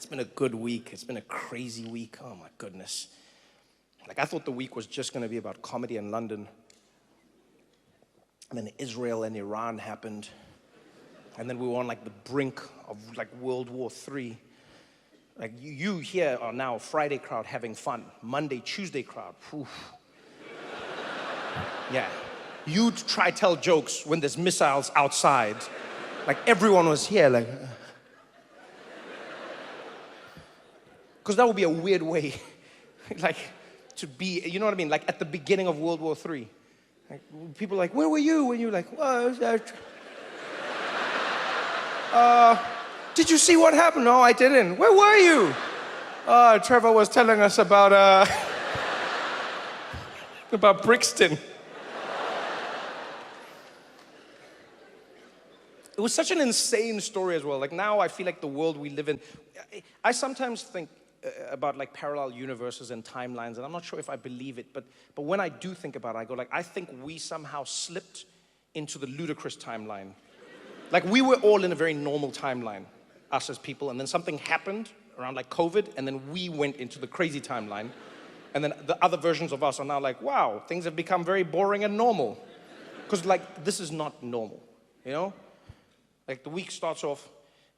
It's been a good week. It's been a crazy week. Oh my goodness. Like I thought the week was just gonna be about comedy in London. And then Israel and Iran happened. And then we were on like the brink of like World War III. Like you here are now Friday crowd having fun. Monday, Tuesday crowd. Oof. Yeah. You try tell jokes when there's missiles outside. Like everyone was here like. Because that would be a weird way, like, to be, you know what I mean? Like at the beginning of World War III. Like, people are like, where were you? And you're like, did you see what happened? No, I didn't. Where were you? Trevor was telling us about Brixton. It was such an insane story as well. Like now I feel like the world we live in, I sometimes think about like parallel universes and timelines, and I'm not sure if I believe it, but when I do think about it, I go like, I think we somehow slipped into the ludicrous timeline. Like we were all in a very normal timeline, us as people, and then something happened around like COVID, and then we went into the crazy timeline, and then the other versions of us are now like, wow, things have become very boring and normal. Because like, this is not normal, you know? Like the week starts off,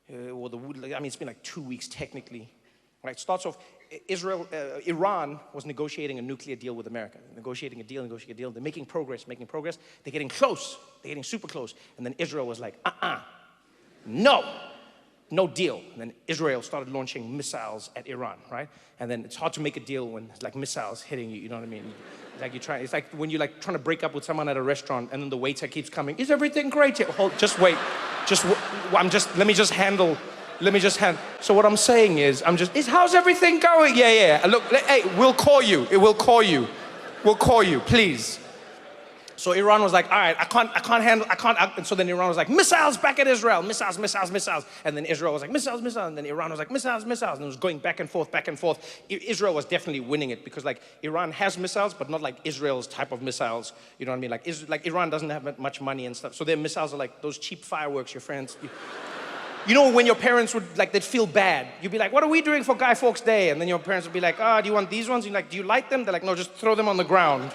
it's been like 2 weeks technically. Right, starts off, Iran was negotiating a nuclear deal with America. Negotiating a deal. They're making progress. They're getting close. They're getting super close. And then Israel was like, no deal. And then Israel started launching missiles at Iran, right? And then it's hard to make a deal when it's like missiles hitting you, you know what I mean? It's like when you're like trying to break up with someone at a restaurant and then the waiter keeps coming, is everything great? Just wait. Let me just handle. So what I'm saying is, how's everything going? Yeah. Look, hey, we'll call you. We'll call you, please. So Iran was like, all right, I can't handle. And so then Iran was like, missiles back at Israel, missiles. And then Israel was like, missiles. And then Iran was like, missiles. And it was going back and forth. Israel was definitely winning it because like Iran has missiles, but not like Israel's type of missiles. You know what I mean? Like Iran doesn't have much money and stuff. So their missiles are like those cheap fireworks your friends. You know when your parents they'd feel bad. You'd be like, what are we doing for Guy Fawkes Day? And then your parents would be like, do you want these ones? You're like, do you like them? They're like, no, just throw them on the ground.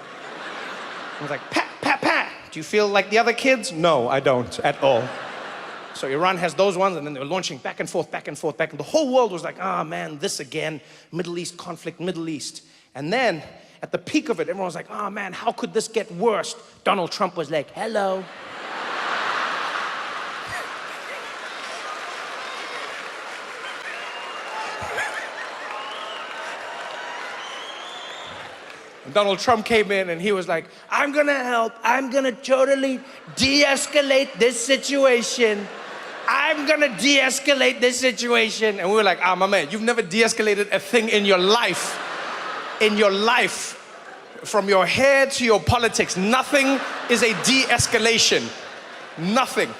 I was like, pat. Do you feel like the other kids? No, I don't at all. So Iran has those ones, and then they were launching back and forth. And the whole world was like, man, this again, Middle East conflict, Middle East. And then at the peak of it, everyone was like, man, how could this get worse? Donald Trump was like, hello. Donald Trump came in and he was like, I'm gonna help. I'm gonna totally de-escalate this situation. And we were like, my man, you've never de-escalated a thing in your life. From your hair to your politics, nothing is a de-escalation. Nothing.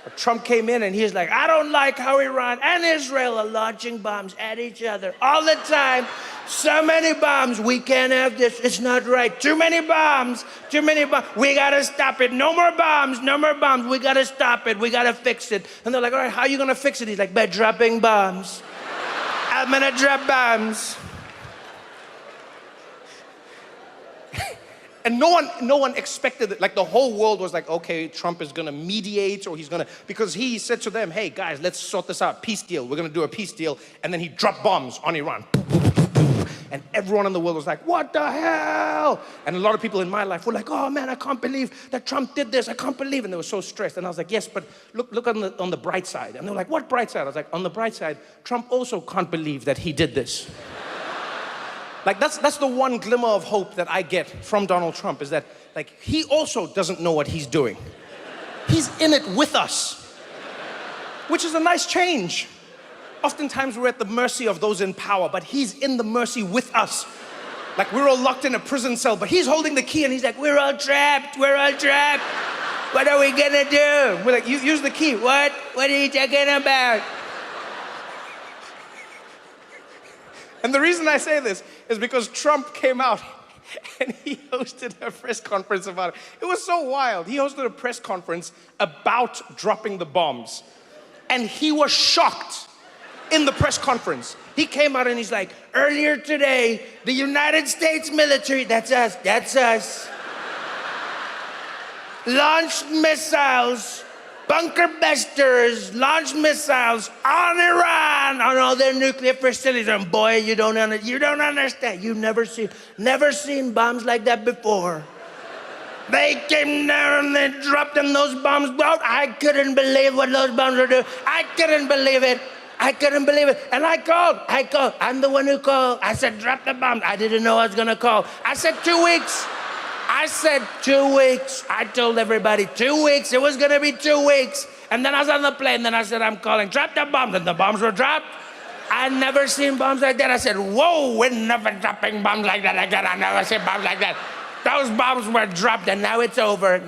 But Trump came in and he's like, I don't like how Iran and Israel are launching bombs at each other all the time. So many bombs, we can't have this, it's not right. Too many bombs, we gotta stop it. No more bombs, we gotta stop it, we gotta fix it. And they're like, all right, how are you gonna fix it? He's like, by dropping bombs. I'm gonna drop bombs. And no one expected it. Like the whole world was like, okay, Trump is gonna mediate or because he said to them, hey guys, let's sort this out, peace deal. We're gonna do a peace deal. And then he dropped bombs on Iran. And everyone in the world was like, what the hell? And a lot of people in my life were like, oh man, I can't believe that Trump did this. I can't believe. And they were so stressed. And I was like, yes, but look on the bright side. And they were like, what bright side? I was like, on the bright side, Trump also can't believe that he did this. Like that's the one glimmer of hope that I get from Donald Trump is that like he also doesn't know what he's doing. He's in it with us, which is a nice change. Oftentimes we're at the mercy of those in power, but he's in the mercy with us. Like we're all locked in a prison cell, but he's holding the key and he's like, we're all trapped. What are we gonna do? We're like, use the key. What are you talking about? And the reason I say this is because Trump came out and he hosted a press conference about it. It was so wild. He hosted a press conference about dropping the bombs. And he was shocked in the press conference. He came out and he's like, earlier today, the United States military, that's us, launched missiles, bunker busters, launched missiles on Iran, on all their nuclear facilities. And boy, you don't understand. You've never seen bombs like that before. They came down and they dropped them, those bombs. I couldn't believe what those bombs were doing. I couldn't believe it. And I called. I'm the one who called. I said, drop the bombs. I didn't know I was gonna call. I said 2 weeks. I told everybody 2 weeks. It was gonna be 2 weks. And then I was on the plane. Then I said, I'm calling. Drop the bombs. And the bombs were dropped. I'd never seen bombs like that. I said, whoa, we're never dropping bombs like that again. I never seen bombs like that. Those bombs were dropped, and now it's over.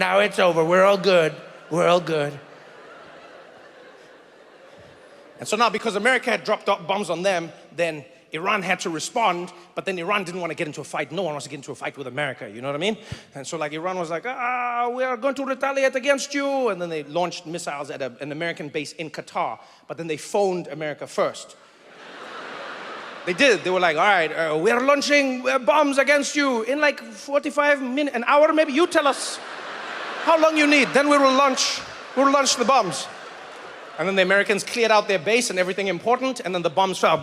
We're all good. And so now, because America had dropped bombs on them, then Iran had to respond, but then Iran didn't want to get into a fight. No one wants to get into a fight with America, you know what I mean? And so like Iran was like, we are going to retaliate against you. And then they launched missiles at an American base in Qatar, but then they phoned America first. They did. They were like, all right, we are launching bombs against you in like 45 minutes, an hour maybe. You tell us how long you need. Then we'll launch the bombs. And then the Americans cleared out their base and everything important, and then the bombs fell.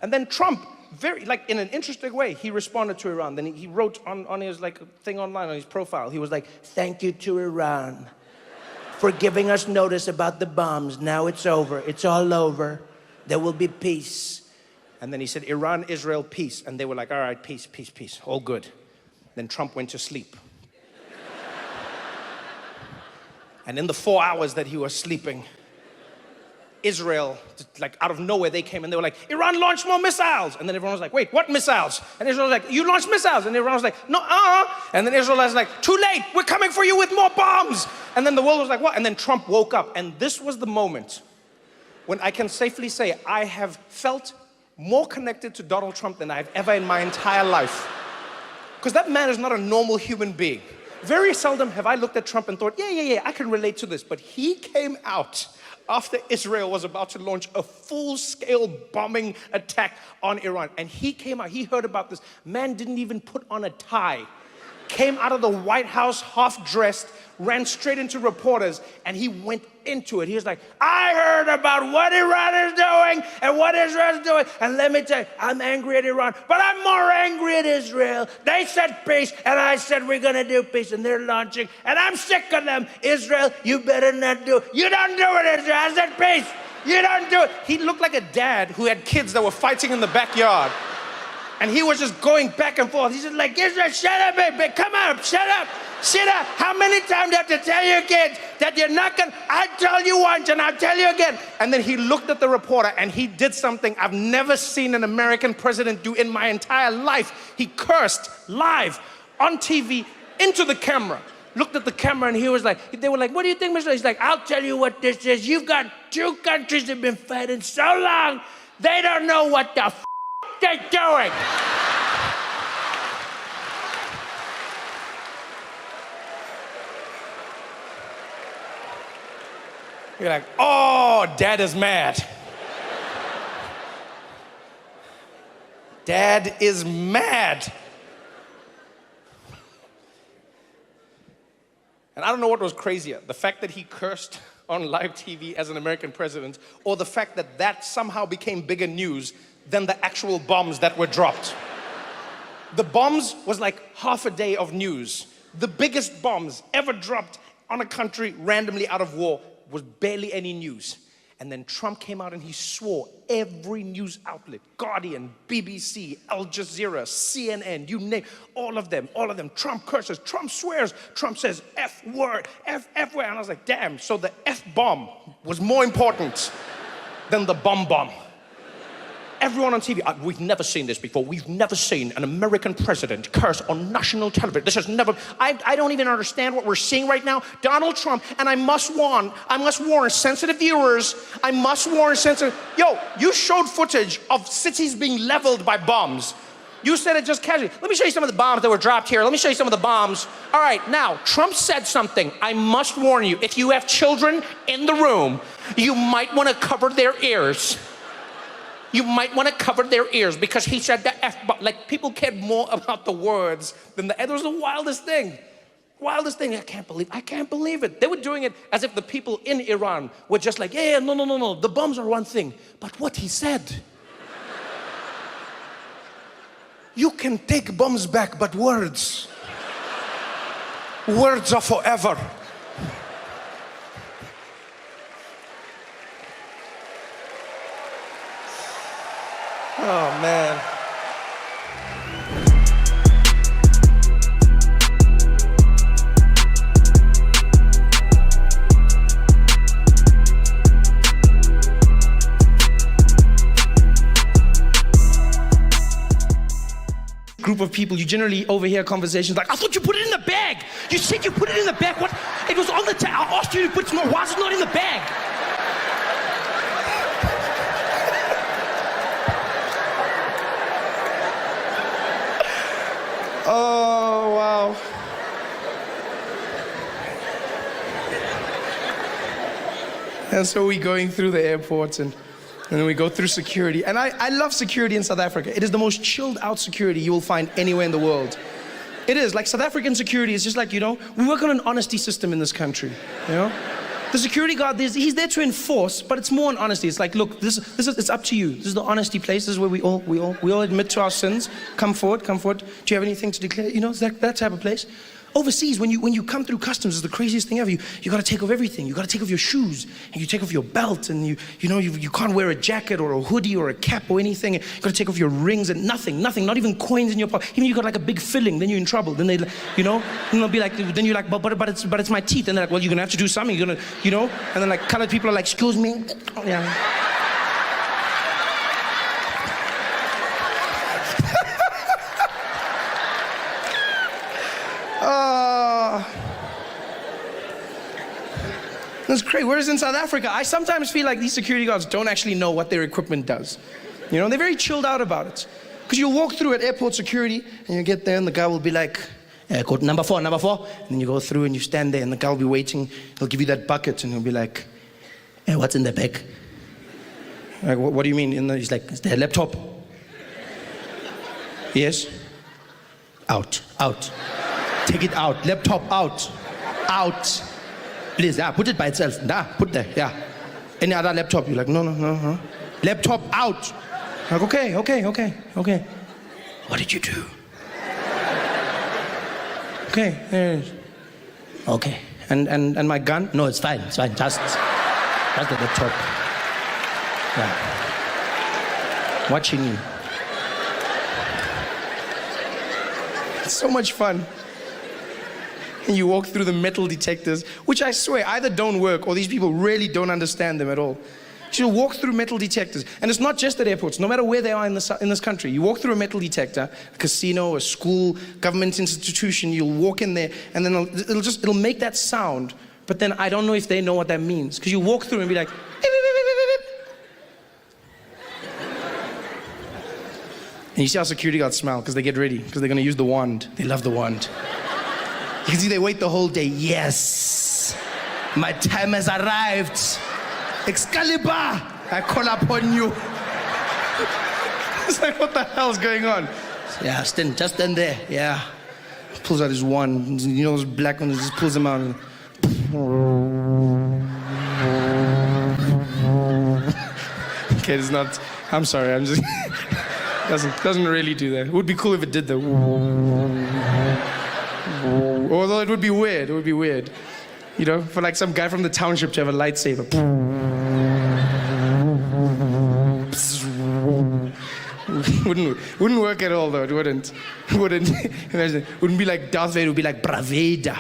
And then Trump, very, like in an interesting way, he responded to Iran. Then he wrote on his like thing online, on his profile, he was like, thank you to Iran for giving us notice about the bombs. Now it's over. It's all over. There will be peace. And then he said, Iran, Israel, peace. And they were like, all right, peace, all good. Then Trump went to sleep. And in the 4 hours that he was sleeping, Israel, like out of nowhere, they came and they were like, Iran launched more missiles. And then everyone was like, wait, what missiles? And Israel was like, you launched missiles. And Iran was like, no, And then Israel was like, too late, we're coming for you with more bombs. And then the world was like, what? And then Trump woke up. And this was the moment when I can safely say I have felt more connected to Donald Trump than I've ever in my entire life. Because that man is not a normal human being. Very seldom have I looked at Trump and thought, yeah, I can relate to this. But he came out after Israel was about to launch a full-scale bombing attack on Iran. And he came out, he heard about this. Man didn't even put on a tie. Came out of the White House half-dressed, ran straight into reporters, and he went into it. He was like, I heard about what Iran is doing and what Israel is doing. And let me tell you, I'm angry at Iran, but I'm more angry at Israel. They said peace, and I said we're going to do peace, and they're launching, and I'm sick of them. Israel, you better not do it. You don't do it, Israel. I said peace. You don't do it. He looked like a dad who had kids that were fighting in the backyard. And he was just going back and forth. He's just like, Israel, shut up, baby. Come on, shut up. Shut up. How many times do you have to tell your kids that you're not going to? I tell you once and I'll tell you again. And then he looked at the reporter and he did something I've never seen an American president do in my entire life. He cursed live on TV into the camera. Looked at the camera and he was like, they were like, what do you think, Mr. He's like, I'll tell you what this is. You've got two countries that have been fighting so long, they don't know what the they're doing. You're like, oh, Dad is mad. Dad is mad. And I don't know what was crazier, the fact that he cursed on live TV as an American president, or the fact that that somehow became bigger news than the actual bombs that were dropped. The bombs was like half a day of news. The biggest bombs ever dropped on a country randomly out of war was barely any news. And then Trump came out and he swore every news outlet, Guardian, BBC, Al Jazeera, CNN, you name, all of them, Trump curses, Trump swears, Trump says F word, F word. And I was like, damn, so the F bomb was more important than the bomb. Everyone on TV, we've never seen this before. We've never seen an American president curse on national television. This has never, I don't even understand what we're seeing right now. Donald Trump, and I must warn sensitive viewers, yo, you showed footage of cities being leveled by bombs. You said it just casually. Let me show you some of the bombs that were dropped here. Let me show you some of the bombs. All right, now, Trump said something. I must warn you, if you have children in the room, you might want to cover their ears. You might want to cover their ears because he said the F-bomb. Like, people cared more about the words than the... It was the wildest thing. Wildest thing. I can't believe it. They were doing it as if the people in Iran were just like, yeah, no. The bombs are one thing. But what he said... You can take bombs back, but words are forever. Oh, man. Group of people, you generally overhear conversations like, I thought you put it in the bag. You said you put it in the bag. What? It was on the table. I asked you to put it in. Why is it not in the bag? Oh, wow. And so we're going through the airports and then we go through security. And I love security in South Africa. It is the most chilled out security you will find anywhere in the world. It is. Like, South African security is just like, we work on an honesty system in this country, The security guard, he's there to enforce, but it's more on honesty. It's like, look, it's up to you. This is the honesty place. This is where we all admit to our sins. Come forward. Do you have anything to declare? It's like that type of place. Overseas, when you come through customs, it's the craziest thing ever. You got to take off everything. You got to take off your shoes, and you take off your belt, and you can't wear a jacket or a hoodie or a cap or anything. You got to take off your rings and nothing, not even coins in your pocket. Even you got like a big filling, then you're in trouble. Then and they'll be like, then you're like, but it's my teeth. And they're like, well, you're gonna have to do something. You're gonna, And then like colored people are like, excuse me, yeah. That's crazy. Whereas in South Africa, I sometimes feel like these security guards don't actually know what their equipment does. They're very chilled out about it. Because you walk through at airport security, and you get there, and the guy will be like, code number four. And then you go through, and you stand there, and the guy will be waiting. He'll give you that bucket, and he'll be like, hey, what's in the bag? Like, what do you mean? He's like, is there a laptop? Yes. Out. Take it out. Laptop out. Please, put it by itself. Put there, yeah. Any other laptop? You're like, no. Laptop out. Like, okay. What did you do? Okay, there it is. Okay. And my gun? No, it's fine. Just the laptop. Yeah. Watching you. It's so much fun. And you walk through the metal detectors, which I swear either don't work or these people really don't understand them at all. You'll walk through metal detectors, and it's not just at airports, no matter where they are in this country. You walk through a metal detector, a casino, a school, government institution, you'll walk in there, and then it'll make that sound, but then I don't know if they know what that means. Because you walk through and be like, beep, beep, beep, beep, beep. And you see how security guards smile, because they get ready, because they're going to use the wand. They love the wand. You can see they wait the whole day. Yes, my time has arrived. Excalibur, I call upon you. It's like, what the hell's going on? Yeah, just stand there. Yeah. Pulls out his wand. Those black ones, just pulls them out. Okay, it's not. I'm sorry. I'm just. doesn't really do that. It would be cool if it did though. Although it would be weird. For like some guy from the township to have a lightsaber. Wouldn't work at all though. It wouldn't be like Darth Vader. It would be like Braveda.